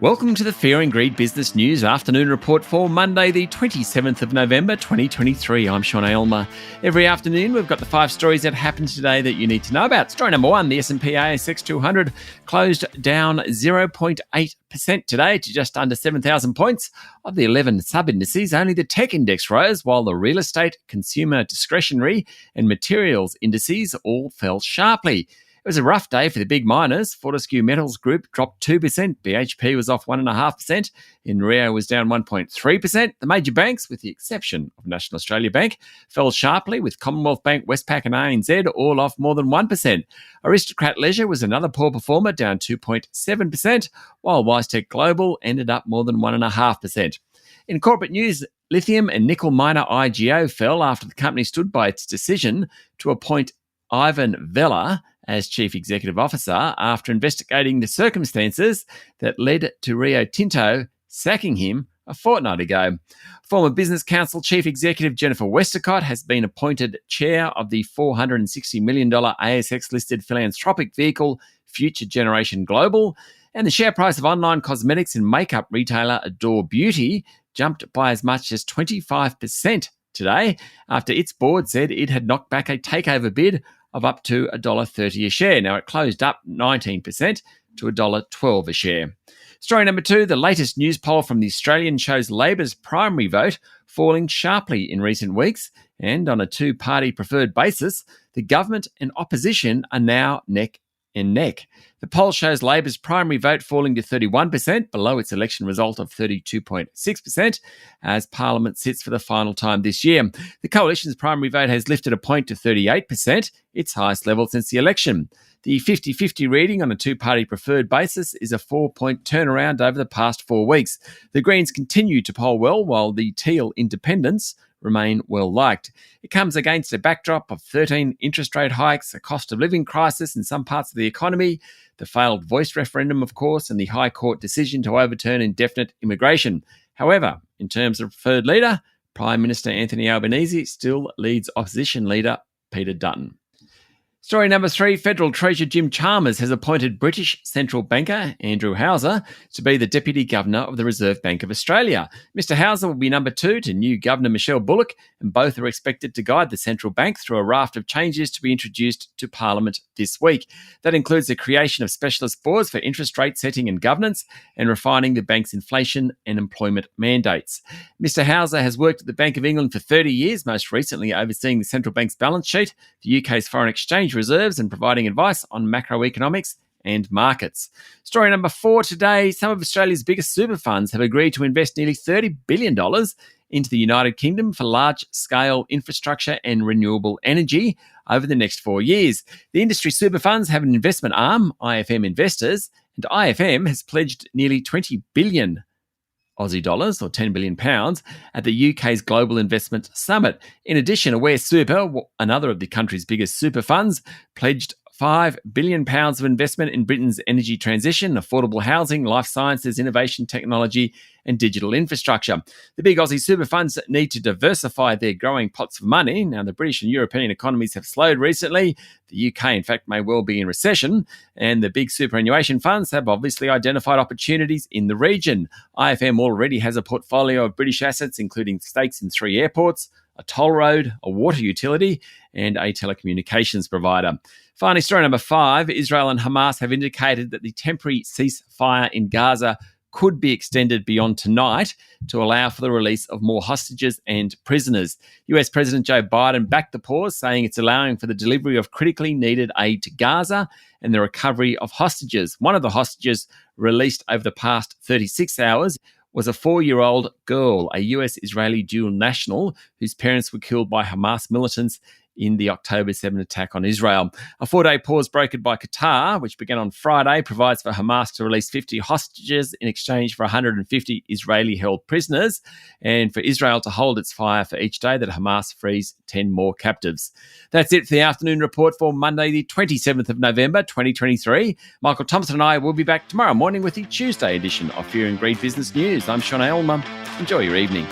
Welcome to the Fear and Greed Business News Afternoon Report for Monday, the 27th of November, 2023. I'm Sean Aylmer. Every afternoon, we've got the 5 stories that happened today that you need to know about. Story number 1, the S&P ASX 200 closed down 0.8% today to just under 7,000 points. Of the 11 sub-indices, only the tech index rose, while the real estate, consumer discretionary and materials indices all fell sharply. It was a rough day for the big miners. Fortescue Metals Group dropped 2%. BHP was off 1.5%. Rio was down 1.3%. The major banks, with the exception of National Australia Bank, fell sharply, with Commonwealth Bank, Westpac and ANZ all off more than 1%. Aristocrat Leisure was another poor performer, down 2.7%, while WiseTech Global ended up more than 1.5%. In corporate news, lithium and nickel miner IGO fell after the company stood by its decision to appoint Ivan Vella as Chief Executive Officer after investigating the circumstances that led to Rio Tinto sacking him a fortnight ago. Former Business Council Chief Executive Jennifer Westacott has been appointed Chair of the $460 million ASX-listed philanthropic vehicle Future Generation Global, and the share price of online cosmetics and makeup retailer Adore Beauty jumped by as much as 25% today after its board said it had knocked back a takeover bid of up to $1.30 a share. Now, it closed up 19% to $1.12 a share. Story number 2, the latest Newspoll from the Australian shows Labor's primary vote falling sharply in recent weeks, and on a two-party preferred basis, the government and opposition are now neck and neck. The poll shows Labor's primary vote falling to 31%, below its election result of 32.6%, as Parliament sits for the final time this year. The Coalition's primary vote has lifted a point to 38%, its highest level since the election. The 50-50 reading on a two-party preferred basis is a 4-point turnaround over the past 4 weeks. The Greens continue to poll well, while the Teal Independents remain well liked. It comes against a backdrop of 13 interest rate hikes, a cost of living crisis in some parts of the economy, the failed voice referendum, of course, and the High Court decision to overturn indefinite immigration. However, in terms of preferred leader, Prime Minister Anthony Albanese still leads opposition leader Peter Dutton. Story number 3, Federal Treasurer Jim Chalmers has appointed British central banker Andrew Houser to be the Deputy Governor of the Reserve Bank of Australia. Mr Houser will be number 2 to new Governor Michelle Bullock, and both are expected to guide the central bank through a raft of changes to be introduced to Parliament this week. That includes the creation of specialist boards for interest rate setting and governance, and refining the bank's inflation and employment mandates. Mr Houser has worked at the Bank of England for 30 years, most recently overseeing the central bank's balance sheet, the UK's foreign exchange reserves, and providing advice on macroeconomics and markets. Story number 4 today, some of Australia's biggest super funds have agreed to invest nearly $30 billion into the United Kingdom for large-scale infrastructure and renewable energy over the next 4 years. The industry super funds have an investment arm, IFM Investors, and IFM has pledged nearly 20 billion Aussie dollars, or £10 billion, at the UK's Global Investment Summit. In addition, Aware Super, another of the country's biggest super funds, pledged £5 billion of investment in Britain's energy transition, affordable housing, life sciences, innovation, technology and digital infrastructure. The big Aussie super funds need to diversify their growing pots of money. Now, the British and European economies have slowed recently. The UK, in fact, may well be in recession, and the big superannuation funds have obviously identified opportunities in the region. IFM already has a portfolio of British assets, including stakes in 3 airports, a toll road, a water utility, and a telecommunications provider. Finally, story number 5, Israel and Hamas have indicated that the temporary ceasefire in Gaza could be extended beyond tonight to allow for the release of more hostages and prisoners. US President Joe Biden backed the pause, saying it's allowing for the delivery of critically needed aid to Gaza and the recovery of hostages. One of the hostages released over the past 36 hours was a 4-year-old girl, a US-Israeli dual national whose parents were killed by Hamas militants in the October 7 attack on Israel. A 4-day pause brokered by Qatar, which began on Friday, provides for Hamas to release 50 hostages in exchange for 150 Israeli-held prisoners, and for Israel to hold its fire for each day that Hamas frees 10 more captives. That's it for the afternoon report for Monday, the 27th of November, 2023. Michael Thompson and I will be back tomorrow morning with the Tuesday edition of Fear and Greed Business News. I'm Sean Aylmer. Enjoy your evening.